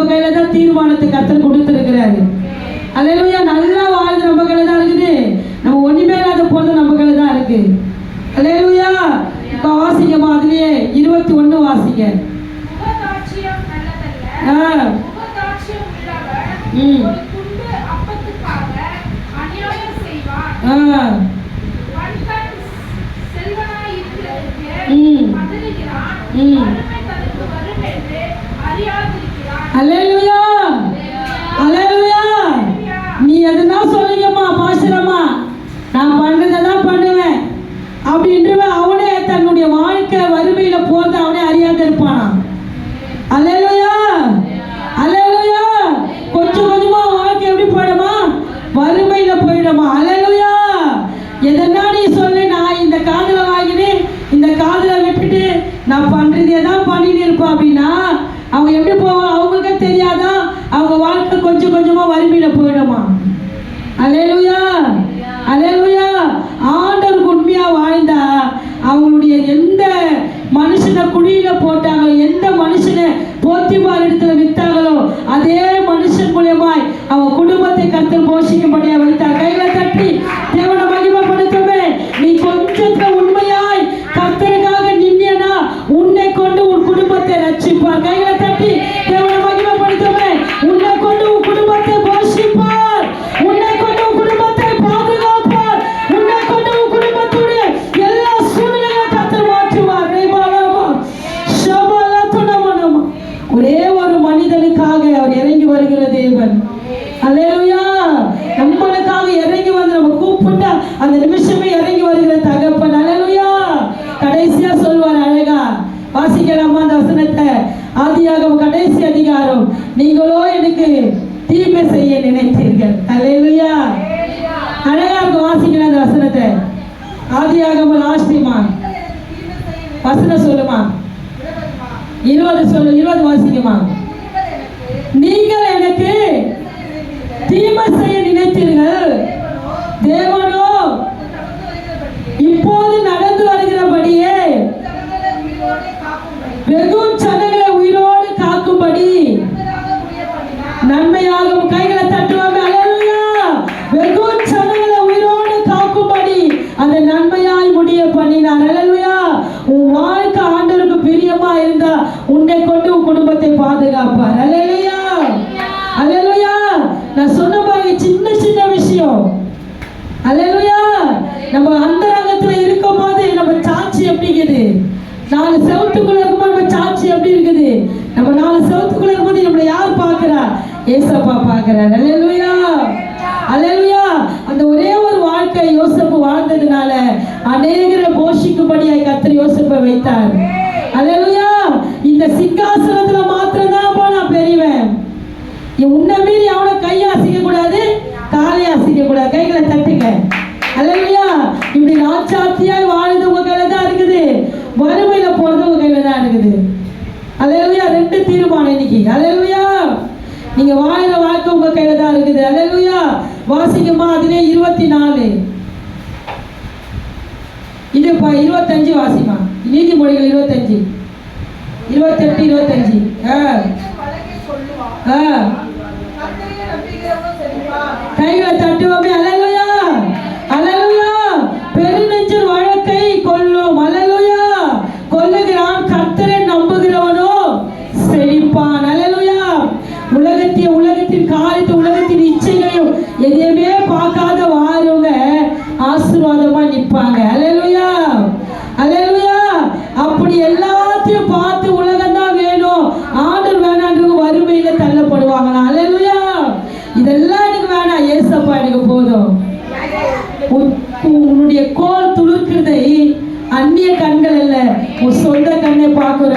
கையில தான் தீர்மானத்தை கர்த்தர் கொடுத்துருக்கிறாரு. அல்லேலூயா. நல்லா வாழ்ந்து நம்ம கையில தான் இருக்குது. நம்ம ஒண்ணுமே இல்லாத போறது நம்ம கையில தான் இருக்கு. அல்லேலூயா. இப்ப வாசிக்கமா, அதுலயே 21 வாசிக்க. அல்லேலூயா. அல்லேலூயா. நீ எதுனா சொல்லுங்கம்மா, பாஸ்டரம்மா, நான் பண்றதான் பண்ணுவேன் அப்படின்ற அவனே தன்னுடைய வாழ்க்கை வறுமையில போறது அவனே அறியாத இருப்பானா? அல்லேலூயா. அல்லேலூயா. கொஞ்சம் கொஞ்சமா வாழ்க்கை எப்படி போயிடுமா? வறுமையில போயிடுமா? அல்லேலூயா. எதனா நீ சொல்லு, நான் இந்த காதுல வாங்கினேன், இந்த காதுல விட்டுட்டு நான் பண்றதே தான் பண்ணிட்டு இருப்பேன் அப்படின்னா அவங்க எப்படி போவாங்க? அவங்களுக்கே தெரியாதா? அவங்க வாழ்க்கை கொஞ்சம் கொஞ்சமா வறுமையில போயிடுமா? அல்லேலூயா. அல்லேலூயா. ஆண்டவருக்கு உண்மையா வாழ்ந்தா அவங்களுடைய எந்த மனுஷனை குழியில போட்டாங்களோ, எந்த மனுஷனை போத்திபார் இடத்துல வித்தாங்களோ, அதே மனுஷன் மூலியமாய் அவங்க குடும்பத்தை கர்த்தர் போஷிக்கும்படியா வைத்தார். கையில தட்டி தேவனை மகிமைப்படுத்துமே. நீ கொஞ்சத்துல உண்மையாய் கர்த்தருக்காக நின்னா உன்னை கொண்டு உன் குடும்பத்தை ரட்சிப்பார். கையில தட்டி தேவனை மகிமைப்படுத்துமே. உன்னை கொண்டு உன் குடும்பத்தை போஷிப்பார். உன்னை கொண்டு உன் குடும்பத்தை பாதுகாப்பார். உன்னை கொண்டு உன் குடும்பத்துடைய எல்லா சூழ்நிலையும் கர்த்தர் மாற்றுவார். ஒரே ஒரு மனிதனுக்காக அவர் இறங்கி வருகிற தேவன். அல்லேலூயா. நம்மளுக்காக இறங்கி வந்து நம்ம கூப்பிட்டா அந்த நிமிஷமே இறங்கி வருகிற தகப்பன். அல்லேலூயா. கடைசியா சொல்வார் அழகா, வாசிக்கலாமா அந்த வசனத்தை? ஆதியாகமம் கடைசி அதிகாரம். நீங்களோ எனக்கு தீமை செய்ய நினைத்தீர்கள். அல்லேலூயா. அழகா இருக்கும். வாசிக்கலாம் அந்த வசனத்தை. ஆதியாகமம் லாஸ்டிமா வசனம் சொல்லுமா? 20 சொல்லு. 20 வாசிக்குமா? நீங்கள் எனக்கு தீமை செய்ய நினைத்தீர்கள், தேவனோ இப்போது நடந்து வருகிறபடியே வெகு ஜனங்களை உயிரோடு காக்கும்படி நன்மையாகும். கைகளை தட்டுவாங்க. அல்லேலூயா. வெகு ஜனங்களை உயிரோடு காக்கும்படி அதை நன்மையாய் முடிய பண்ணினார். அல்லேலூயா. உன் வாழ்க்கை ஆண்டவருக்கு பிரியமா இருந்தா உன்னை கொண்டு உன் குடும்பத்தை பாதுகாப்பார். அல்லேலூயா. அல்லேலூயா. நான் சொன்ன பாருங்க, சின்ன சின்ன விஷயம். அல்லேலூயா. நம்ம அந்தரங்கத்துல இருக்கும் போது நம்ம சாட்சி எப்படி இருக்குது? 4 செவத்துக்குள்ள இருக்கும்போது நம்ம சாட்சி எப்படி இருக்குது? நம்ம 4 செவத்துக்குள்ள இருக்கும்போது நம்மளை யார் பார்க்கிறா? ஏசப்பா பார்க்கிறார். அல்லேலூயா. அல்லேலூயா. அந்த ஒரே ஒரு வாழ்க்கை யோசேப்பு வாழ்ந்ததுனால அநேகரை போஷிக்கும்படியாய் கர்த்தர் யோசேப்பை வைத்தார். அல்லேலூயா. இந்த சிங்காசனத்துல மாத்திரம் தான் நான் பெரியவன். உன்னை மீறி அவனை கையை அசைக்க கூடாது, காலை அசைக்க கூடாது. கைகளை தட்டுங்க. அல்லேலூயா. இப்படி ராஜாத்தியாய் வாழ்ந்து உங்க கையில தான் இருக்குது. வறுமையில போறது உங்க கையில தான் இருக்குது. அல்லேலூயா. 2 தீர்மானம் இன்னைக்கு. அல்லேலூயா. நீங்க வாழ்ற வாழ்க்கை உங்க கையில தான் இருக்குது. அல்லேலூயா. வாசிக்குமா? அதிலே 24 இது 25 வாசிமா. நீதிமொழிகள் 25 28 25. கைகளை தட்டுவோமே. அல்லேலூயா. அல்லேலூயா. பெருநெஞ்சர் வழக்கை கொல்லும். அல்லேலூயா. கொல்லுகிறான், கர்த்தரை நம்புகிறவனோ செழிப்பான். அல்லேலூயா. உலகத்தின் காரியத்தை உலகத்தின் இச்சைகளையும் எதையுமே பார்க்காத வாருங்க ஆசீர்வாதமா நிற்பாங்க. அல்லேலூயா. அல்லேலூயா. அப்படி எல்லாத்தையும் பார்த்து உலகம் தான் வேணும், ஆண்டவர் வேணான்றது வறுமையில தள்ளப்படுவாங்களா? அல்லேலூயா. இதெல்லாம் எனக்கு வேணாம், ஏசப்பா எனக்கு போதும். உன்னுடைய கோல் துளுக்குறதை அந்நிய கண்கள் அல்ல, உன் சொந்த கண்ணை பார்க்கும்.